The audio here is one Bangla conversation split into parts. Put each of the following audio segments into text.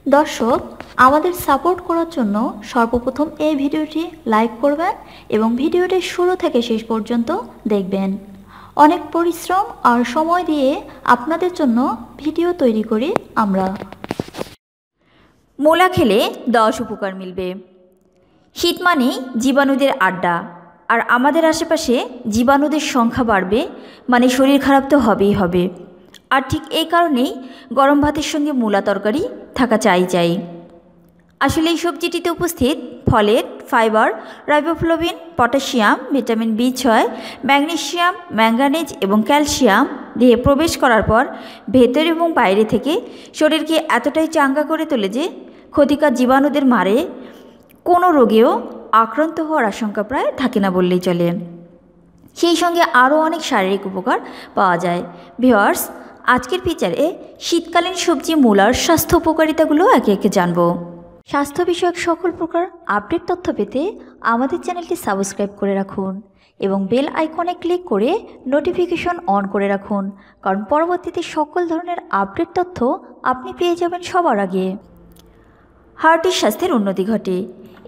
দর্শক, আমাদের সাপোর্ট করার জন্য সর্বপ্রথম এই ভিডিওটি লাইক করবেন এবং ভিডিওটি শুরু থেকে শেষ পর্যন্ত দেখবেন। অনেক পরিশ্রম আর সময় দিয়ে আপনাদের জন্য ভিডিও তৈরি করি আমরা। মূলা খেলে 10 উপকার মিলবে। শীত মানেই জীবাণুদের আড্ডা, আর আমাদের আশেপাশে জীবাণুদের সংখ্যা বাড়বে মানে শরীর খারাপ তো হবেই হবে। আর ঠিক এই কারণেই গরম ভাতের সঙ্গে মূলা তরকারি থাকা চাই। আসলে এই সবজিটিতে উপস্থিত folate, fibre, riboflavin, potassium, vitamin B6, magnesium, manganese এবং ক্যালসিয়াম দেহে প্রবেশ করার পর ভেতর এবং বাইরে থেকে শরীরকে এতটাই চাঙ্গা করে তোলে যে ক্ষতিকর জীবাণুদের মারে কোনো রোগেও আক্রান্ত হওয়ার আশঙ্কা প্রায় থাকে না বললেই চলে। সেই সঙ্গে আরও অনেক শারীরিক উপকার পাওয়া যায়। ভিউয়ার্স, আজকের ফিচারে শীতকালীন সবজি মূলার স্বাস্থ্য উপকারিতাগুলো একে একে জানব। স্বাস্থ্য বিষয়ক সকল প্রকার আপডেট তথ্য পেতে আমাদের চ্যানেলটি সাবস্ক্রাইব করে রাখুন এবং বেল আইকনে ক্লিক করে নোটিফিকেশন অন করে রাখুন, কারণ পরবর্তীতে সকল ধরনের আপডেট তথ্য আপনি পেয়ে যাবেন সবার আগে। হার্টের স্বাস্থ্যের উন্নতি ঘটে।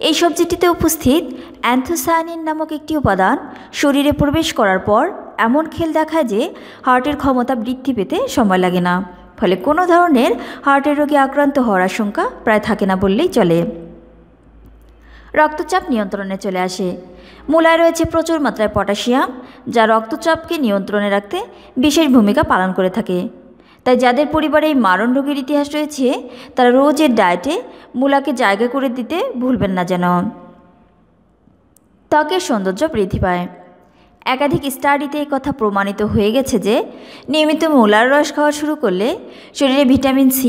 এই সবজিটিতে উপস্থিত অ্যান্থোসায়ানিন নামক একটি উপাদান শরীরে প্রবেশ করার পর এমন খেল দেখায় যে হার্টের ক্ষমতা বৃদ্ধি পেতে সময় লাগে না, ফলে কোনো ধরনের হার্টের রোগে আক্রান্ত হওয়ার আশঙ্কা প্রায় থাকে না বললেই চলে। রক্তচাপ নিয়ন্ত্রণে চলে আসে। মূলায় রয়েছে প্রচুর মাত্রায় পটাশিয়াম, যা রক্তচাপকে নিয়ন্ত্রণে রাখতে বিশেষ ভূমিকা পালন করে থাকে। তাই যাদের পরিবারে এই মারণ রোগের ইতিহাস রয়েছে তারা রোজের ডায়েটে মূলাকে জায়গা করে দিতে ভুলবেন না যেন। ত্বকের সৌন্দর্য বৃদ্ধি পায়। একাধিক স্টাডিতে এই কথা প্রমাণিত হয়ে গেছে যে নিয়মিত মূলার রস খাওয়া শুরু করলে শরীরে ভিটামিন C,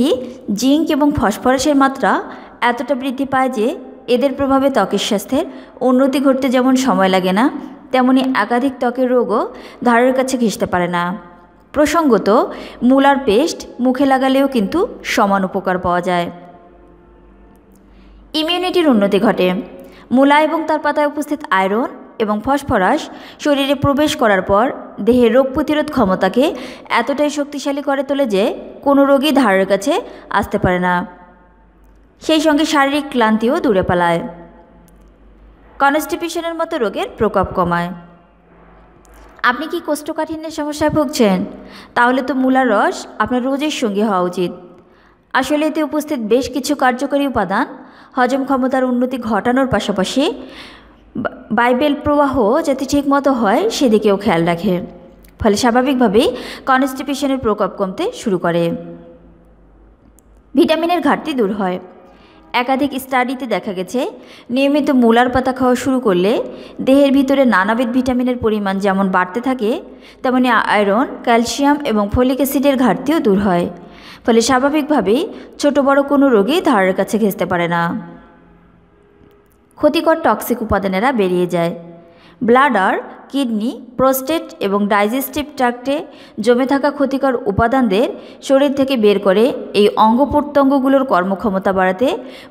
জিঙ্ক এবং ফসফরাসের মাত্রা এতটা বৃদ্ধি পায় যে এদের প্রভাবে ত্বকের স্বাস্থ্যের উন্নতি ঘটতে যেমন সময় লাগে না, তেমনি একাধিক ত্বকের রোগও ধারের কাছে ঘেঁষতে পারে না। প্রসঙ্গত, মূলার পেস্ট মুখে লাগালেও কিন্তু সমান উপকার পাওয়া যায়। ইমিউনিটির উন্নতি ঘটে। মূলা এবং তার পাতায় উপস্থিত আয়রন এবং ফসফরাস শরীরে প্রবেশ করার পর দেহের রোগ প্রতিরোধ ক্ষমতাকে এতটাই শক্তিশালী করে তোলে যে কোনো রোগী ধারের কাছে আসতে পারে না। সেই সঙ্গে শারীরিক ক্লান্তিও দূরে পালায়। কনস্টিপেশনের মতো রোগের প্রকোপ কমায়। আপনি কি কোষ্ঠকাঠিন্যের সমস্যায় ভুগছেন? তাহলে তো মূলার রস আপনার রোজের সঙ্গী হওয়া উচিত। আসলে এতে উপস্থিত বেশ কিছু কার্যকরী উপাদান হজম ক্ষমতার উন্নতি ঘটানোর পাশাপাশি বাইবেল প্রবাহ যাতে ঠিকমতো হয় সেদিকেও খেয়াল রাখে, ফলে স্বাভাবিকভাবেই কনস্টিপেশনের প্রকোপ কমতে শুরু করে। ভিটামিনের ঘাটতি দূর হয়। একাধিক স্টাডিতে দেখা গেছে নিয়মিত মূলার পাতা খাওয়া শুরু করলে দেহের ভিতরে নানাবিধ ভিটামিনের পরিমাণ যেমন বাড়তে থাকে, তেমনি আয়রন, ক্যালসিয়াম এবং ফলিক অ্যাসিডের ঘাটতিও দূর হয়, ফলে স্বাভাবিকভাবেই ছোট বড় কোনো রোগী ধারের কাছে ঘেঁষতে পারে না। ক্ষতিকর টক্সিক উপাদানেরা বেরিয়ে যায়। ব্লাডার, কিডনি, প্রোস্টেট এবং ডাইজেস্টিভ ট্র্যাক্টে জমে থাকা ক্ষতিকর উপাদানদের শরীর থেকে বের করে এই অঙ্গ প্রত্যঙ্গগুলোর কর্মক্ষমতা বাড়াতে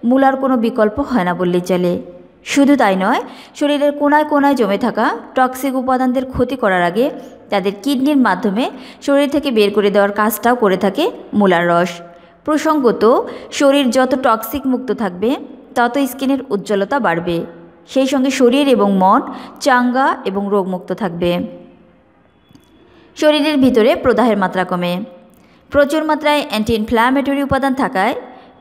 মূলার কোনো বিকল্প হয় না বললেই চলে। শুধু তাই নয়, শরীরের কোনায় কোনায় জমে থাকা টক্সিক উপাদানদের ক্ষতি করার আগে তাদের কিডনির মাধ্যমে শরীর থেকে বের করে দেওয়ার কাজটাও করে থাকে মূলার রস। প্রসঙ্গত, শরীর যত টক্সিক মুক্ত থাকবে তত স্কিনের উজ্জ্বলতা বাড়বে, সেই সঙ্গে শরীর এবং মন চাঙ্গা এবং রোগমুক্ত থাকবে। শরীরের ভিতরে প্রদাহের মাত্রা কমে। প্রচুর মাত্রায় অ্যান্টি ইনফ্ল্যামেটরি উপাদান থাকায়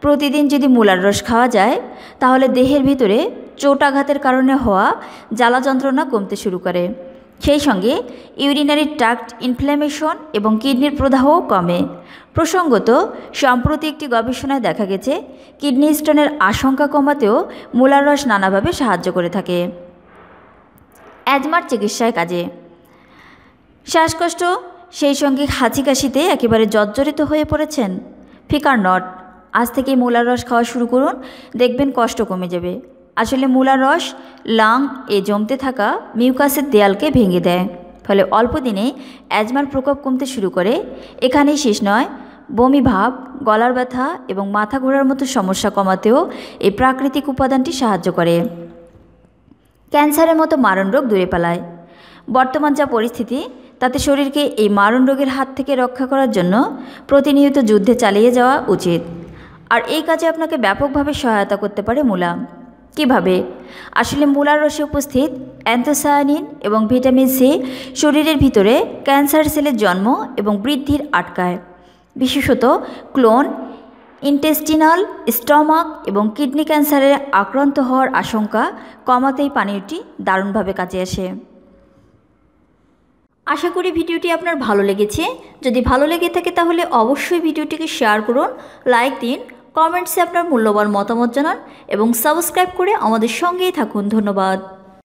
প্রতিদিন যদি মূলার রস খাওয়া যায় তাহলে দেহের ভিতরে চোটাঘাতের কারণে হওয়া জ্বালা যন্ত্রণা কমতে শুরু করে। সেই সঙ্গে ইউরিনারি ট্র্যাক্ট ইনফ্ল্যামেশন এবং কিডনির প্রদাহও কমে। প্রসঙ্গত, সম্প্রতি একটি গবেষণায় দেখা গেছে কিডনি স্টোনের আশঙ্কা কমাতেও মূলার রস নানাভাবে সাহায্য করে থাকে। অ্যাজমার চিকিৎসায় কাজে। শ্বাসকষ্ট সেই সঙ্গে হাঁচি কাশিতে একেবারে জর্জরিত হয়ে পড়েছেন? ফিকার নট, আজ থেকে মূলার রস খাওয়া শুরু করুন, দেখবেন কষ্ট কমে যাবে। আসলে মূলার রস লাং এ জমতে থাকা মিউকাসের দেয়ালকে ভেঙে দেয়, ফলে অল্প দিনে অ্যাজমার প্রকোপ কমতে শুরু করে। এখানেই শেষ নয়, বমি ভাব, গলার ব্যথা এবং মাথা ঘোরার মতো সমস্যা কমাতেও এই প্রাকৃতিক উপাদানটি সাহায্য করে। ক্যান্সারের মতো মারণ রোগ দূরে পালায়। বর্তমান যা পরিস্থিতি তাতে শরীরকে এই মারণ রোগের হাত থেকে রক্ষা করার জন্য প্রতিনিয়ত যুদ্ধে চালিয়ে যাওয়া উচিত। আর এই কাজে আপনাকে ব্যাপকভাবে সহায়তা করতে পারে মূলা। কিভাবে? আসলে মূলার রসে উপস্থিত অ্যান্থোসায়ানিন এবং ভিটামিন সি শরীরের ভিতরে ক্যান্সার সেলের জন্ম এবং বৃদ্ধির আটকায়। বিশেষত ক্লোন, ইন্টেস্টিনাল, স্টমাক এবং কিডনি ক্যান্সারে আক্রান্ত হওয়ার আশঙ্কা কমাতে এই পানীয়টি দারুণভাবে কাজে আসে। আশা করি ভিডিওটি আপনার ভালো লেগেছে। যদি ভালো লেগে থাকে তাহলে অবশ্যই ভিডিওটিকে শেয়ার করুন, লাইক দিন, কমেন্টসে আপনার মূল্যবান মতামত জানান এবং সাবস্ক্রাইব করে আমাদের সঙ্গেই থাকুন। ধন্যবাদ।